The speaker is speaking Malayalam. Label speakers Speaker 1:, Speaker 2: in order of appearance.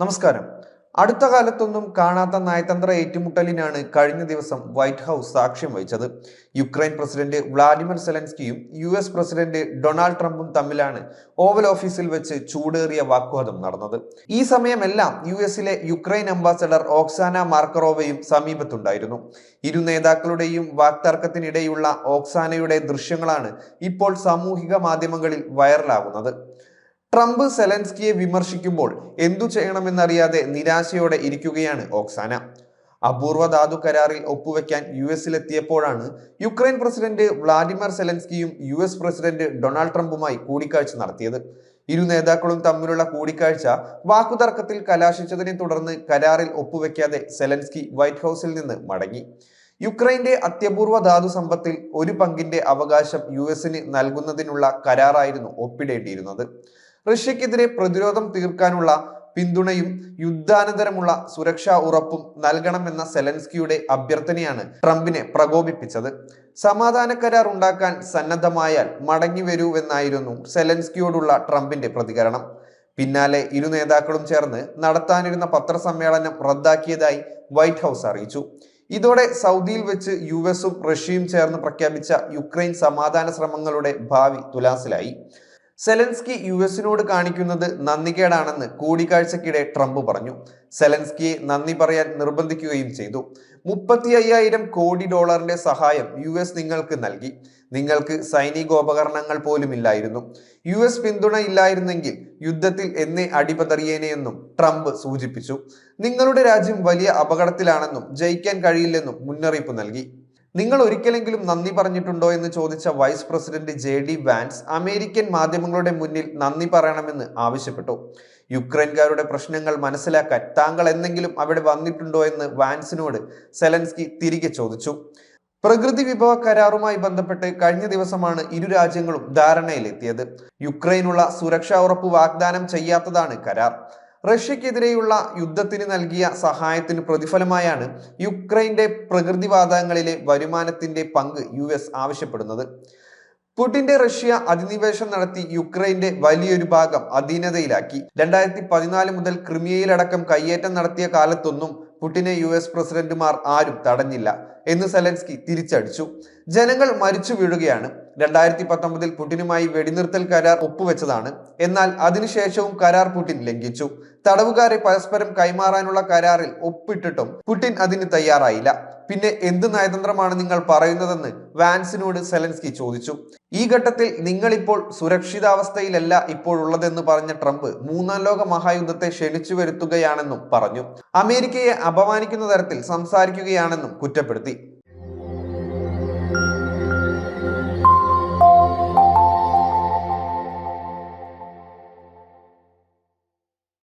Speaker 1: നമസ്കാരം. അടുത്ത കാലത്തൊന്നും കാണാത്ത നയതന്ത്ര ഏറ്റുമുട്ടലിനാണ് കഴിഞ്ഞ ദിവസം വൈറ്റ് ഹൗസ് സാക്ഷ്യം വഹിച്ചത്. യുക്രൈൻ പ്രസിഡന്റ് വ്ളാഡിമിർ സെലൻസ്കിയും US പ്രസിഡന്റ് ഡൊണാൾഡ് ട്രംപും തമ്മിലാണ് ഓവൽ ഓഫീസിൽ വെച്ച് ചൂടേറിയ വാഗ്വാദം നടന്നത്. ഈ സമയമെല്ലാം US-ലെ യുക്രൈൻ അംബാസഡർ ഓക്സാന മാർക്കറോവയും സമീപത്തുണ്ടായിരുന്നു. ഇരു നേതാക്കളുടെയും വാക്തർക്കത്തിനിടെയുള്ള ഓക്സാനയുടെ ദൃശ്യങ്ങളാണ് ഇപ്പോൾ സാമൂഹിക മാധ്യമങ്ങളിൽ വൈറലാകുന്നത്. ട്രംപ് സെലൻസ്കിയെ വിമർശിക്കുമ്പോൾ എന്തു ചെയ്യണമെന്നറിയാതെ നിരാശയോടെ ഇരിക്കുകയാണ് ഓക്സാന. അപൂർവ ധാതു കരാറിൽ ഒപ്പുവെക്കാൻ US-ലെത്തിയപ്പോഴാണ് യുക്രൈൻ പ്രസിഡന്റ് വ്ളാഡിമിർ സെലൻസ്കിയും US പ്രസിഡന്റ് ഡൊണാൾഡ് ട്രംപുമായി കൂടിക്കാഴ്ച നടത്തിയത്. ഇരു നേതാക്കളും തമ്മിലുള്ള കൂടിക്കാഴ്ച വാക്കുതർക്കത്തിൽ കലാശിച്ചതിനെ തുടർന്ന് കരാറിൽ ഒപ്പുവെക്കാതെ സെലൻസ്കി വൈറ്റ് ഹൗസിൽ നിന്ന് മടങ്ങി. യുക്രൈന്റെ അത്യപൂർവ ധാതു സമ്പത്തിൽ ഒരു പങ്കിന്റെ അവകാശം US-ന് നൽകുന്നതിനുള്ള കരാറായിരുന്നു ഒപ്പിടേണ്ടിയിരുന്നത്. റഷ്യക്കെതിരെ പ്രതിരോധം തീർക്കാനുള്ള പിന്തുണയും യുദ്ധാനന്തരമുള്ള സുരക്ഷാ ഉറപ്പും നൽകണമെന്ന സെലൻസ്കിയുടെ അഭ്യർത്ഥനയാണ് ട്രംപിനെ പ്രകോപിപ്പിച്ചത്. സമാധാന കരാർ ഉണ്ടാക്കാൻ സന്നദ്ധമായാൽ മടങ്ങി വരൂവെന്നായിരുന്നു സെലൻസ്കിയോടുള്ള ട്രംപിന്റെ പ്രതികരണം. പിന്നാലെ ഇരു നേതാക്കളും ചേർന്ന് നടത്താനിരുന്ന പത്രസമ്മേളനം റദ്ദാക്കിയതായി വൈറ്റ് ഹൗസ് അറിയിച്ചു. ഇതോടെ സൗദിയിൽ വെച്ച് US-ഉം റഷ്യയും ചേർന്ന് പ്രഖ്യാപിച്ച യുക്രൈൻ സമാധാന ശ്രമങ്ങളുടെ ഭാവി തുലാസിലായി. സെലൻസ്കി US-നോട് കാണിക്കുന്നത് നന്ദികേടാണെന്ന് കൂടിക്കാഴ്ചക്കിടെ ട്രംപ് പറഞ്ഞു. സെലൻസ്കിയെ നന്ദി പറയാൻ നിർബന്ധിക്കുകയും ചെയ്തു. 35,000 കോടി ഡോളറിന്റെ സഹായം US നിങ്ങൾക്ക് നൽകി. നിങ്ങൾക്ക് സൈനികോപകരണങ്ങൾ പോലുമില്ലായിരുന്നു. US പിന്തുണ ഇല്ലായിരുന്നെങ്കിൽ യുദ്ധത്തിൽ എന്നെ അടിപതറിയേനെയെന്നും ട്രംപ് സൂചിപ്പിച്ചു. നിങ്ങളുടെ രാജ്യം വലിയ അപകടത്തിലാണെന്നും ജയിക്കാൻ കഴിയില്ലെന്നും മുന്നറിയിപ്പ് നൽകി. നിങ്ങൾ ഒരിക്കലെങ്കിലും നന്ദി പറഞ്ഞിട്ടുണ്ടോ എന്ന് ചോദിച്ച vice president JD Vance American മാധ്യമങ്ങളുടെ മുന്നിൽ നന്ദി പറയണമെന്ന് ആവശ്യപ്പെട്ടു. യുക്രൈൻകാരുടെ പ്രശ്നങ്ങൾ മനസ്സിലാക്കാൻ താങ്കൾ എന്തെങ്കിലും അവിടെ വന്നിട്ടുണ്ടോ എന്ന് വാൻസിനോട് സെലൻസ്കി തിരികെ ചോദിച്ചു. പ്രകൃതി വിഭവ കരാറുമായി ബന്ധപ്പെട്ട് കഴിഞ്ഞ ദിവസമാണ് ഇരു രാജ്യങ്ങളും ധാരണയിലെത്തിയത്. യുക്രൈനുള്ള സുരക്ഷാ ഉറപ്പ് വാഗ്ദാനം ചെയ്യാത്തതാണ് കരാർ. റഷ്യക്കെതിരെയുള്ള യുദ്ധത്തിന് നൽകിയ സഹായത്തിന് പ്രതിഫലമായാണ് യുക്രൈന്റെ പ്രകൃതിവാതകങ്ങളിലെ വരുമാനത്തിന്റെ പങ്ക് US ആവശ്യപ്പെടുന്നത്. പുടിന്റെ റഷ്യ അധിനിവേശം നടത്തി യുക്രൈന്റെ വലിയൊരു ഭാഗം അധീനതയിലാക്കി. 2014 മുതൽ ക്രിമിയയിലടക്കം കയ്യേറ്റം നടത്തിയ കാലത്തൊന്നും പുടിനെ US പ്രസിഡന്റുമാർ ആരും തടഞ്ഞില്ല എന്ന് സെലൻസ്കി തിരിച്ചടിച്ചു. ജനങ്ങൾ മരിച്ചു വീഴുകയാണ്. 2019 പുടിനുമായി വെടിനിർത്തൽ കരാർ ഒപ്പുവെച്ചതാണ്. എന്നാൽ അതിനുശേഷവും കരാർ പുടിൻ ലംഘിച്ചു. തടവുകാരെ പരസ്പരം കൈമാറാനുള്ള കരാറിൽ ഒപ്പിട്ടിട്ടും പുടിൻ അതിന് തയ്യാറായില്ല. പിന്നെ എന്ത് നയതന്ത്രമാണ് നിങ്ങൾ പറയുന്നതെന്ന് വാൻസിനോട് സെലൻസ്കി ചോദിച്ചു. ഈ ഘട്ടത്തിൽ നിങ്ങളിപ്പോൾ സുരക്ഷിതാവസ്ഥയിലല്ല ഇപ്പോഴുള്ളതെന്ന് പറഞ്ഞ ട്രംപ് മൂന്നാം ലോക മഹായുദ്ധത്തെ ക്ഷണിച്ചു വരുത്തുകയാണെന്നും പറഞ്ഞു. അമേരിക്കയെ അപമാനിക്കുന്ന തരത്തിൽ സംസാരിക്കുകയാണെന്നും കുറ്റപ്പെടുത്തി.